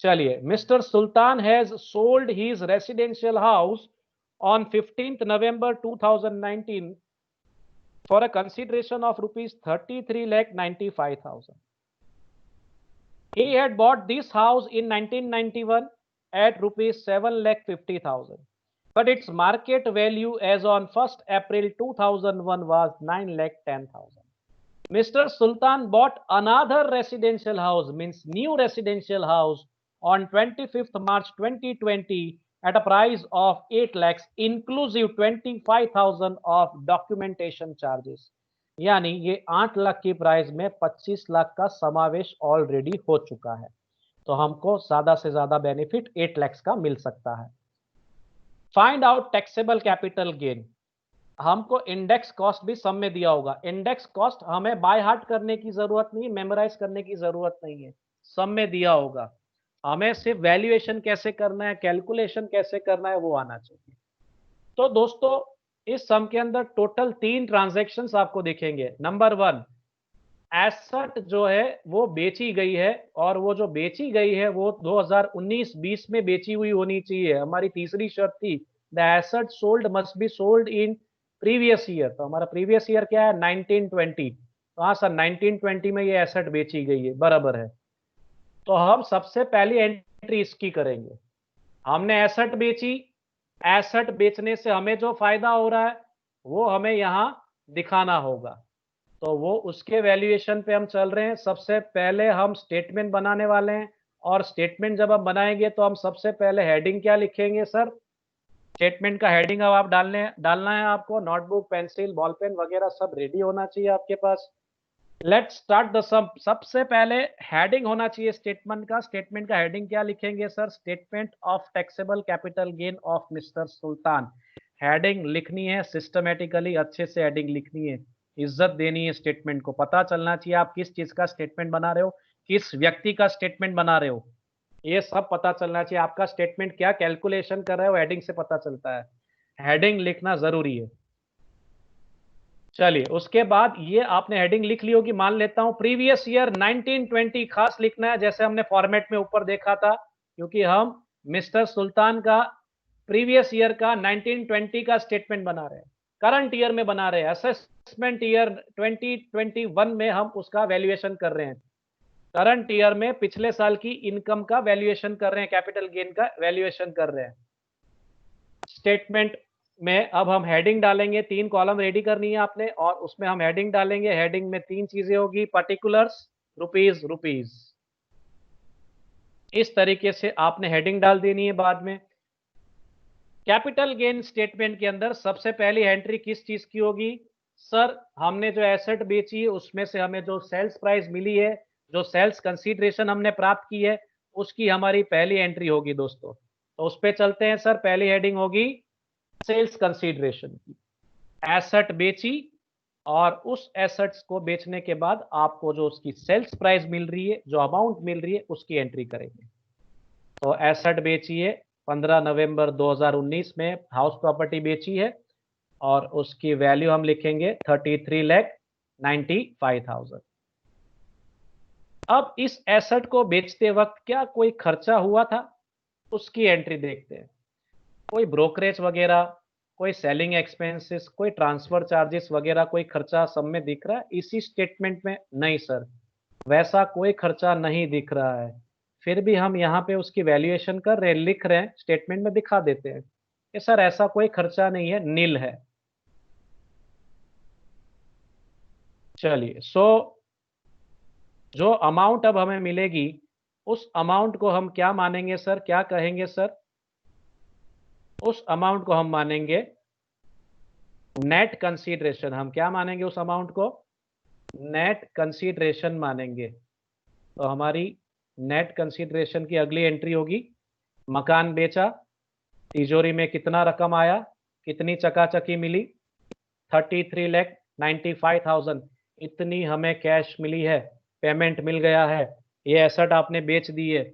चलिए, mister Sultan has sold his residential house on 15th November 2019 for a consideration of rupees 33,95,000. He had bought this house in 1991 at rupees 7,50,000, but its market value as on 1st April 2001 was 9,10,000. Mr. Sultan bought another residential house, means new residential house, on 25th March 2020 at a price of 8 lakhs inclusive 25,000 of documentation charges. यानी ये 8 लाख की price में 25 लाख का समावेश already हो चुका है, तो हमको ज्यादा से ज्यादा बेनिफिट 8 लाख का मिल सकता है। Find out taxable capital gain. हमको इंडेक्स कॉस्ट भी सम में दिया होगा। इंडेक्स कॉस्ट हमें बाय हार्ट करने की जरूरत नहीं, मेमोराइज करने की जरूरत नहीं है, सम में दिया होगा। हमें सिर्फ वैल्यूएशन कैसे करना है, कैलकुलेशन कैसे करना है, वो आना चाहिए। तो दोस्तों, इस सम के अंदर टोटल 3 ट्रांजैक्शंस आपको दिखेंगे। नंबर 1, एसेट जो है वो बेची गई है, और वो जो बेची गई है वो 2019-20 में बेची हुई होनी चाहिए। हमारी तीसरी शर्त थी, the asset sold must be sold in previous year. तो हमारा प्रीवियस ईयर क्या है, 1920। तो हाँ सर, 1920 में ये एसेट बेची गई है, बराबर है। तो हम सबसे पहली एंट्री इसकी करेंगे। हमने एसेट बेची, एसेट बेचने से हमें जो फायदा हो रहा है वो हमें यहां दिखाना होगा। तो वो उसके वैल्यूएशन पे हम चल रहे हैं। सबसे पहले हम स्टेटमेंट बनाने वाले हैं, और स्टेटमेंट जब हम बनाएंगे तो हम सबसे पहले हेडिंग क्या लिखेंगे सर? स्टेटमेंट का हेडिंग अब आप डालना है आपको। नोटबुक, पेंसिल, बॉल पेन वगैरह सब रेडी होना चाहिए आपके पास। लेट्स स्टार्ट द सम। सबसे पहले हेडिंग होना चाहिए स्टेटमेंट का। स्टेटमेंट का हेडिंग क्या लिखेंगे sir? Statement of taxable capital gain of mister Sultan. Heading लिखनी है सिस्टमेटिकली, अच्छे से हेडिंग लिखनी है, इज्जत देनी है स्टेटमेंट को। पता चलना चाहिए आप किस चीज का स्टेटमेंट बना रहे हो, किस व्यक्ति का स्टेटमेंट बना रहे हो, ये सब पता चलना चाहिए। आपका स्टेटमेंट क्या कैलकुलेशन कर रहे हो, हेडिंग से पता चलता है। हेडिंग लिखना जरूरी है। चलिए, उसके बाद ये आपने हेडिंग लिख ली होगी, मान लेता हूं प्रीवियस ईयर 1920 खास लिखना है, जैसे हमने फॉर्मेट में ऊपर देखा था, क्योंकि हम मिस्टर सुल्तान का प्रीवियस ईयर का 1920 का स्टेटमेंट बना रहे हैं, करंट ईयर में बना रहे हैं। असेसमेंट ईयर 2021 में हम उसका वैल्यूएशन कर रहे हैं। करंट ईयर में पिछले साल की इनकम का वैल्यूएशन कर रहे हैं, कैपिटल गेन का वैल्यूएशन कर रहे हैं। स्टेटमेंट में अब हम हेडिंग डालेंगे। 3 कॉलम रेडी करनी है आपने, और उसमें हम हेडिंग डालेंगे। हेडिंग में 3 चीजें होगी, पर्टिकुलर्स, रुपीज, रुपीज। इस तरीके से आपने हेडिंग डाल देनी है। बाद में कैपिटल गेन स्टेटमेंट के अंदर सबसे पहली एंट्री किस चीज की होगी सर? हमने जो एसेट बेची है उसमें से हमें जो सेल्स प्राइस मिली है, जो सेल्स कंसीडरेशन हमने प्राप्त की है, उसकी हमारी पहली एंट्री होगी दोस्तों। तो उस पर चलते हैं सर। पहली हेडिंग होगी सेल्स कंसीडरेशन की। एसेट बेची, और उस एसेट्स को बेचने के बाद आपको जो उसकी सेल्स प्राइस मिल रही है, जो अमाउंट मिल रही है, उसकी एंट्री करेंगे। तो एसेट बेची है 15 नवंबर 2019 में, हाउस प्रॉपर्टी बेची है, और उसकी वैल्यू हम लिखेंगे 33,95,000। अब इस एसेट को बेचते वक्त क्या कोई खर्चा हुआ था? उसकी एंट्री देखते हैं। कोई ब्रोकरेज वगैरह, कोई सेलिंग एक्सपेंसेस, कोई ट्रांसफर चार्जेस वगैरह कोई खर्चा सब में दिख रहा है इसी स्टेटमेंट में? नहीं सर, वैसा कोई खर्चा नहीं दिख रहा है। फिर भी हम यहाँ पे उसकी वैल्यूएशन कर रहे हैं, लिख रहे हैं, स्टेटमेंट में दिखा देते हैं कि सर ऐसा कोई खर्चा नहीं है, नील है। चलिए, जो अमाउंट अब हमें मिलेगी उस अमाउंट को हम क्या मानेंगे सर, क्या कहेंगे सर? उस अमाउंट को हम मानेंगे नेट कंसीडरेशन। हम क्या मानेंगे उस अमाउंट को? नेट कंसीडरेशन मानेंगे। तो हमारी नेट कंसीडरेशन की अगली एंट्री होगी, मकान बेचा, तिजोरी में कितना रकम आया, कितनी चकाचकी मिली? 33,95,000 इतनी हमें कैश मिली है, पेमेंट मिल गया है, ये एसेट आपने बेच दी है।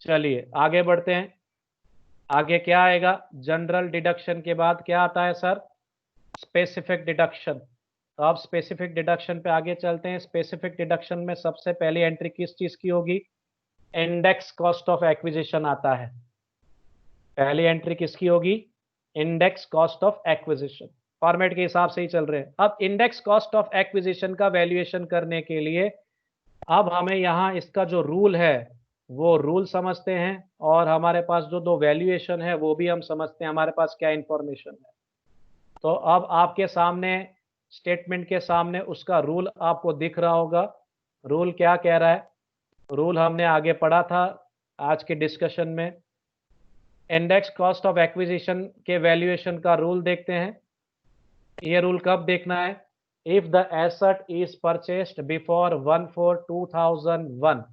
चलिए आगे बढ़ते हैं। आगे क्या आएगा? जनरल डिडक्शन के बाद क्या आता है सर? Specific deduction. तो अब स्पेसिफिक डिडक्शन पे आगे चलते हैं। स्पेसिफिक डिडक्शन में सबसे पहली एंट्री किस चीज की होगी? इंडेक्स कॉस्ट ऑफ एक्विजिशन आता है। पहली एंट्री किसकी होगी? Index cost of acquisition. Format के हिसाब से ही चल रहे हैं। अब इंडेक्स कॉस्ट ऑफ एक्विजिशन का वैल्यूएशन करने के लिए अब हमें यहाँ इसका जो रूल है वो रूल समझते हैं, और हमारे पास जो दो वैल्यूएशन है वो भी हम समझते हैं हमारे पास क्या इंफॉर्मेशन है। तो अब आपके सामने स्टेटमेंट के सामने उसका रूल आपको दिख रहा होगा। रूल क्या कह रहा है? रूल हमने आगे पढ़ा था आज के डिस्कशन में। इंडेक्स कॉस्ट ऑफ एक्विजिशन के वैल्यूएशन का रूल देखते हैं। ये रूल कब देखना है? If the asset is purchased before 1/4/2001,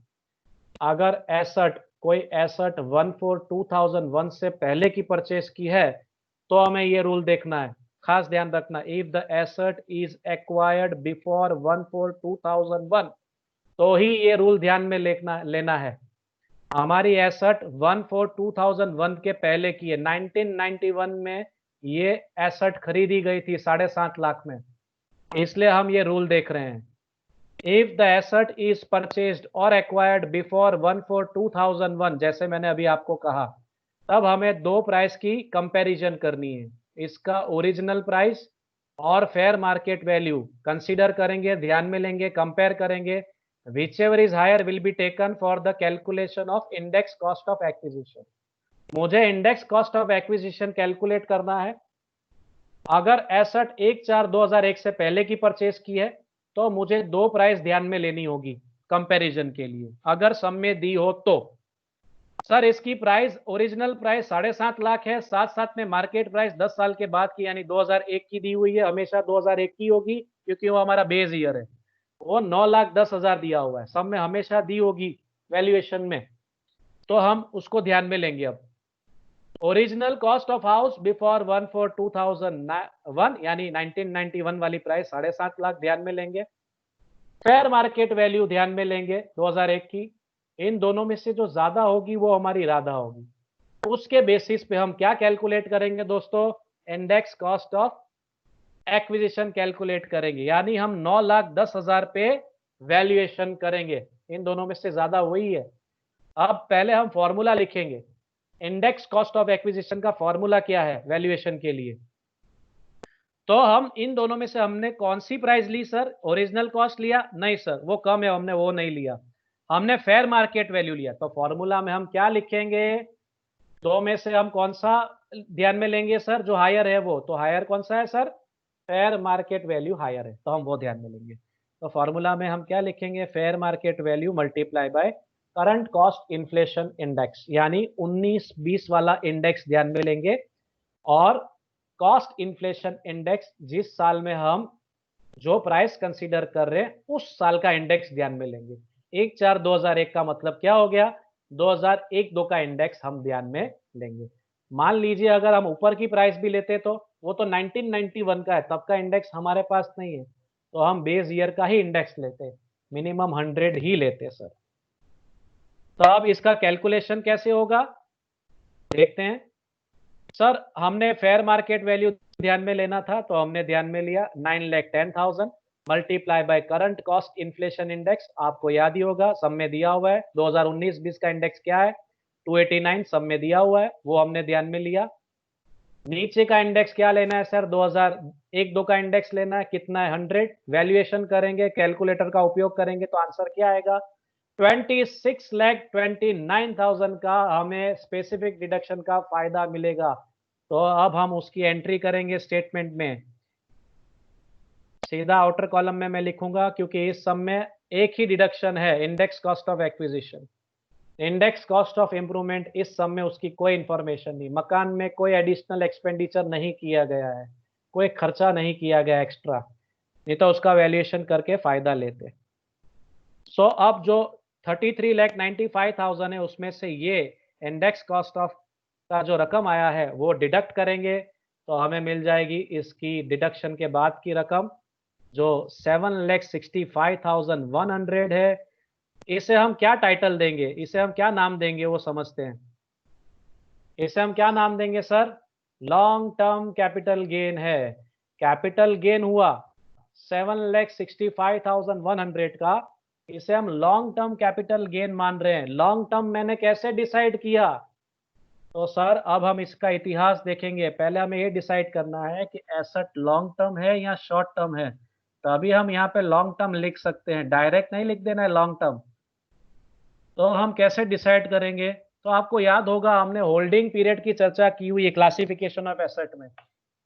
अगर एसेट कोई एसेट 1/4/2001 से पहले की परचेस की है तो हमें ये रूल देखना है। खास ध्यान रखना, if the asset is acquired before 1/4/2001, तो ही ये रूल ध्यान में लेना है। हमारी एसेट 1/4/2001 के पहले की है। 1991 में ये एसेट खरीदी गई थी 7.5 लाख में, इसलिए हम ये रूल देख रहे हैं। If the asset is purchased और एक्वायर्ड बिफोर 1/4/2001, जैसे मैंने अभी आपको कहा, तब हमें दो प्राइस की कंपैरिजन करनी है। इसका ओरिजिनल प्राइस और फेयर मार्केट वैल्यू कंसीडर करेंगे, ध्यान में लेंगे, कंपेयर करेंगे। whichever is higher will be taken for the calculation of index cost of acquisition। मुझे index cost of acquisition calculate करना है। अगर एसेट 1/4/2001 से पहले की परचेस की है तो मुझे दो प्राइस ध्यान में लेनी होगी कंपैरिजन के लिए। अगर सम में दी हो तो सर इसकी प्राइस ओरिजिनल प्राइस 7.5 लाख है, साथ साथ में मार्केट प्राइस 10 साल के बाद की यानी 2001 की दी हुई है, हमेशा 2001 की होगी क्योंकि वो हमारा बेस ईयर है। वो 9,10,000 दिया हुआ है, सब में हमेशा दी होगी वैल्यूएशन में, तो हम उसको ध्यान में लेंगे। अब original cost of house before 1/4/2001 यानी 1991 वाली प्राइस 7.5 लाख ध्यान में लेंगे। फेयर मार्केट वैल्यू ध्यान में लेंगे 2001 की। इन दोनों में से जो ज्यादा होगी वो हमारी राधा होगी। उसके बेसिस पे हम क्या कैलकुलेट करेंगे दोस्तों? Index cost of acquisition calculate करेंगे, यानी हम 9,10,000 पे वैल्यूएशन करेंगे। इन दोनों में से ज्यादा वही है। अब पहले हम फॉर्मूला लिखेंगे। इंडेक्स कॉस्ट ऑफ एक्विजिशन का फॉर्मूला क्या है वैल्यूएशन के लिए? तो हम इन दोनों में से हमने कौन सी प्राइस ली सर? ओरिजिनल कॉस्ट लिया? नहीं सर, वो कम है, हमने वो नहीं लिया। हमने फेयर मार्केट वैल्यू लिया। तो फॉर्मूला में हम क्या लिखेंगे? दो में से हम कौन सा ध्यान में लेंगे सर? जो हायर है वो। तो हायर कौन सा है sir? Fair market value higher है, तो हम वो ध्यान में लेंगे। तो फॉर्मूला में हम क्या लिखेंगे? Fair market value multiply by current cost inflation index, यानी 19-20 वाला इंडेक्स ध्यान में लेंगे, और कॉस्ट इन्फ्लेशन इंडेक्स जिस साल में हम जो प्राइस कंसीडर कर रहे हैं उस साल का इंडेक्स ध्यान में लेंगे। 1/4/2001 का मतलब क्या हो गया? 2001-2 का इंडेक्स हम ध्यान में लेंगे। मान लीजिए अगर हम ऊपर की प्राइस भी लेते तो वो तो 1991 का है, तब का इंडेक्स हमारे पास नहीं है, तो हम बेस ईयर का ही इंडेक्स लेते, मिनिमम 100 ही लेते सर। तो अब इसका कैलकुलेशन कैसे होगा देखते हैं। सर हमने फेयर मार्केट वैल्यू ध्यान में लेना था, तो हमने ध्यान में लिया 9,10,000 multiply by current cost inflation index. आपको याद ही होगा, सब में दिया हुआ है। 2019-20 का इंडेक्स क्या है? 289 सब में दिया हुआ है, वो हमने ध्यान में लिया। नीचे का इंडेक्स क्या लेना है सर? 2001-2 का इंडेक्स लेना है। कितना है? 100। वैल्यूएशन करेंगे, कैलकुलेटर का उपयोग करेंगे, तो आंसर क्या आएगा? 26,29,000 का हमें स्पेसिफिक डिडक्शन का फायदा मिलेगा। तो अब हम उसकी एंट्री करेंगे स्टेटमेंट में। सीधा आउटर कॉलम में मैं लिखूंगा क्योंकि इस सब में एक ही डिडक्शन है, index cost of acquisition. Index cost of improvement इस सब में उसकी कोई इंफॉर्मेशन नहीं। मकान में कोई एडिशनल एक्सपेंडिचर नहीं किया गया है, कोई खर्चा नहीं किया गया एक्स्ट्रा, नहीं तो उसका वैल्यूएशन करके फायदा लेते। सो अब जो 33,95,000 है उसमें से ये इंडेक्स कॉस्ट ऑफ का जो रकम आया है वो डिडक्ट करेंगे, तो हमें मिल जाएगी इसकी डिडक्शन के बाद की रकम जो 7,65,100 है। इसे हम क्या टाइटल देंगे, इसे हम क्या नाम देंगे वो समझते हैं। इसे हम क्या नाम देंगे sir? Long term capital gain है। कैपिटल गेन हुआ 7,65,100 का, इसे हम लॉन्ग टर्म कैपिटल गेन मान रहे हैं। लॉन्ग टर्म मैंने कैसे डिसाइड किया? तो सर अब हम इसका इतिहास देखेंगे। पहले हमें ये डिसाइड करना है कि एसेट लॉन्ग टर्म है या शॉर्ट टर्म है। तो अभी हम यहाँ पे लॉन्ग टर्म लिख सकते हैं, डायरेक्ट नहीं लिख देना है लॉन्ग टर्म। तो हम कैसे डिसाइड करेंगे? तो आपको याद होगा हमने होल्डिंग पीरियड की चर्चा की हुई है क्लासिफिकेशन ऑफ एसेट में।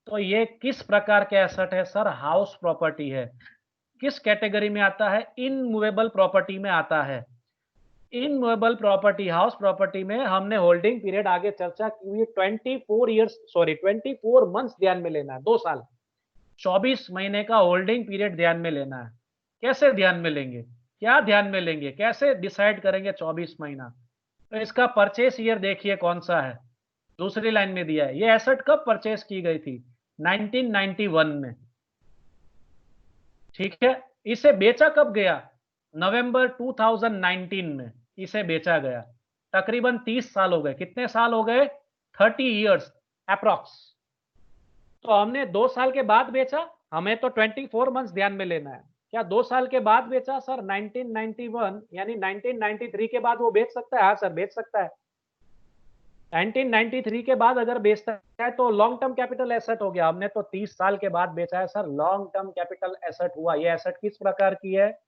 तो ये किस प्रकार के एसेट है सर? हाउस प्रॉपर्टी है। किस कैटेगरी में आता है? इनमूवेबल प्रॉपर्टी में आता है। इनमूवेबल प्रॉपर्टी, हाउस प्रॉपर्टी में हमने होल्डिंग पीरियड आगे चर्चा की हुई है 24 मंथ्स ध्यान में लेना है, 2 साल, 24 महीने का होल्डिंग पीरियड ध्यान में लेना है। कैसे ध्यान में लेंगे? क्या ध्यान में लेंगे? कैसे डिसाइड करेंगे 24 महीना? तो इसका परचेस ईयर देखिए कौन सा है, दूसरी लाइन में दिया है। ये एसेट कब परचेस की गई थी? 1991 में। ठीक है। इसे बेचा कब गया? नवंबर 2019 में इसे बेचा गया। तकरीबन 30 साल हो गए। कितने साल हो गए? 30 इयर्स अप्रॉक्स। तो हमने 2 साल के बाद बेचा। हमें तो 24 मंथ्स ध्यान में लेना है। क्या 2 साल के बाद बेचा सर? 1991 यानी 1993 के बाद वो बेच सकता है? हाँ सर, बेच सकता है। 1993 के बाद अगर बेचता है तो लॉन्ग टर्म कैपिटल एसेट हो गया। हमने तो 30 साल के बाद बेचा है sir, long term capital asset हुआ। ये एसेट किस प्रकार की है?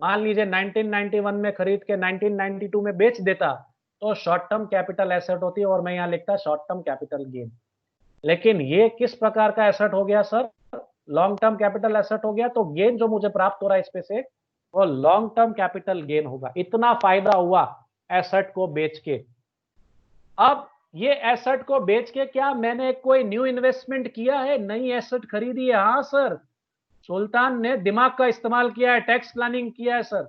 मान लीजिए 1991 में खरीद के 1992 में बेच देता तो शॉर्ट टर्म कैपिटल एसेट होती है और मैं यहाँ लिखता शॉर्ट टर्म कैपिटल गेन। लेकिन ये किस प्रकार का एसेट हो गया sir? Long term capital asset हो गया। तो गेन जो मुझे प्राप्त हो रहा है इसमें से वो लॉन्ग टर्म कैपिटल गेन होगा। इतना फायदा हुआ एसेट को बेच के। अब ये एसेट को बेच के क्या मैंने कोई न्यू इन्वेस्टमेंट किया है? नई एसेट खरीदी है? हाँ सर, सुल्तान ने दिमाग का इस्तेमाल किया है, टैक्स प्लानिंग किया है सर।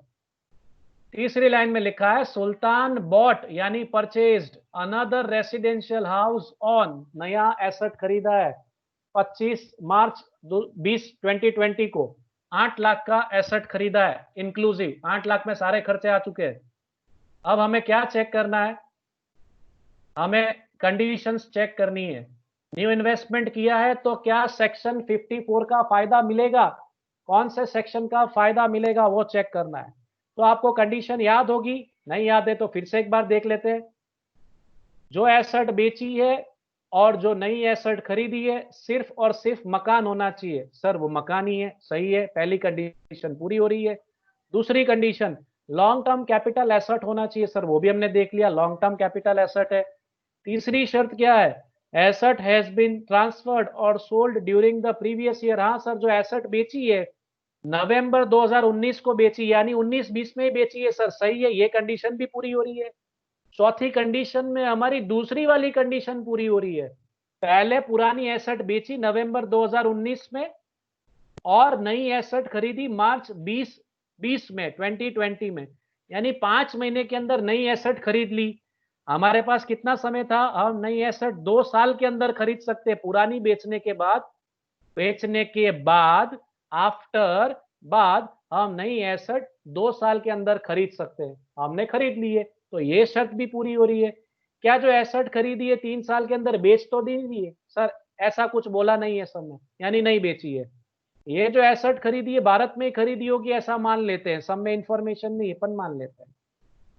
तीसरी लाइन में लिखा है सुल्तान बॉट यानी purchased another residential house on, नया एसेट खरीदा है 25 मार्च 2020 को। 8 लाख का एसेट खरीदा है इंक्लूसिव, 8 लाख में सारे खर्चे आ चुके हैं। अब हमें क्या चेक करना है? हमें कंडीशंस चेक करनी है। न्यू इन्वेस्टमेंट किया है तो क्या सेक्शन 54 का फायदा मिलेगा? कौन से सेक्शन का फायदा मिलेगा वो चेक करना है। तो आपको कंडीशन याद होगी, नहीं याद है तो फिर से एक बार देख लेते हैं। जो एसेट बेची है और जो नई एसेट खरीदी है, सिर्फ और सिर्फ मकान होना चाहिए। सर वो मकान ही है, सही है, पहली कंडीशन पूरी हो रही है। दूसरी condition long term capital asset होना चाहिए। सर वो भी हमने देख लिया, लॉन्ग टर्म कैपिटल एसेट है। तीसरी शर्त क्या है? एसेट हैज बीन ट्रांसफर्ड और sold during the previous year. हाँ सर, जो एसेट बेची है नवंबर 2019 को बेची, यानी 19-20 में ही बेची है। सर सही है, ये कंडीशन भी पूरी हो रही है। चौथी कंडीशन में हमारी दूसरी वाली कंडीशन पूरी हो रही है। पहले पुरानी एसेट बेची नवंबर 2019 में और नई एसेट खरीदी मार्च 2020 में, 2020 में, यानी 5 महीने के अंदर नई एसेट खरीद ली। हमारे पास कितना समय था? हम नई एसेट 2 साल के अंदर खरीद सकते हैं। पुरानी बेचने के बाद, आफ्टर बाद हम नई एसेट 2 साल के अंदर खरीद सकते हैं। हमने खरीद ली है तो ये शर्त भी पूरी हो रही है। क्या जो एसेट खरीदी है 3 साल के अंदर बेच तो दी है? सर ऐसा कुछ बोला नहीं है सब में, यानी नहीं बेची है। ये जो एसेट खरीदी है भारत में खरीदी होगी ऐसा मान लेते हैं, सब में इंफॉर्मेशन नहीं अपन मान लेते हैं।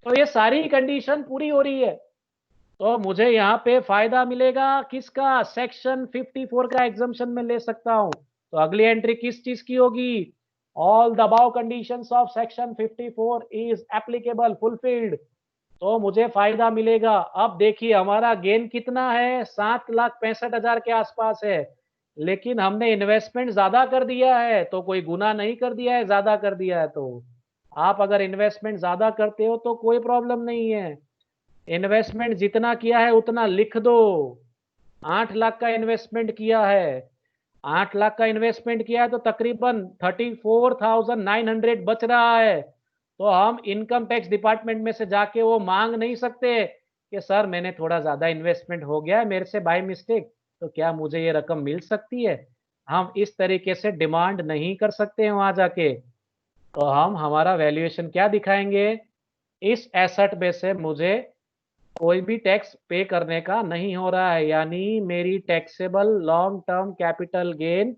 तो ये सारी कंडीशन पूरी हो रही है तो मुझे यहाँ पे फायदा मिलेगा किसका? सेक्शन 54 का एग्जम्पशन में ले सकता हूं। तो अगली एंट्री किस चीज की होगी? All the above conditions of section 54 is applicable, fulfilled. तो मुझे फायदा मिलेगा। अब देखिए हमारा गेन कितना है? 7,65,000 के आसपास है। लेकिन हमने इन्वेस्टमेंट ज्यादा कर दिया है तो कोई गुना नहीं कर दिया है, ज्यादा कर दिया है तो। आप अगर इन्वेस्टमेंट ज्यादा करते हो तो कोई प्रॉब्लम नहीं है। इन्वेस्टमेंट जितना किया है उतना लिख दो। 8 लाख का इन्वेस्टमेंट किया है, 8 लाख का इन्वेस्टमेंट किया है तो तकरीबन 34,900 बच रहा है। तो हम इनकम टैक्स डिपार्टमेंट में से जाके वो मांग नहीं सकते कि सर मैंने थोड़ा ज्यादा इन्वेस्टमेंट हो गया है मेरे से बाय मिस्टेक, तो क्या मुझे ये रकम मिल सकती है? हम इस तरीके से डिमांड नहीं कर सकते हैं वहां जाके। तो हम हमारा वैल्यूएशन क्या दिखाएंगे? इस एसेट में से मुझे कोई भी टैक्स पे करने का नहीं हो रहा है, यानी मेरी taxable long term capital gain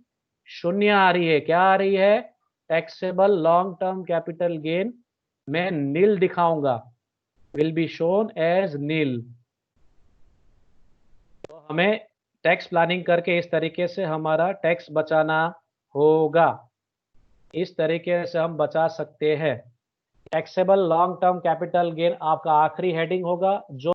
शून्य आ रही है। क्या आ रही है? Taxable long term capital gain मैं नील दिखाऊंगा, विल बी शोन एज नील। तो हमें टैक्स प्लानिंग करके इस तरीके से हमारा टैक्स बचाना होगा। इस तरीके से हम बचा सकते हैं। Taxable long term capital gain आपका आखिरी हेडिंग होगा जो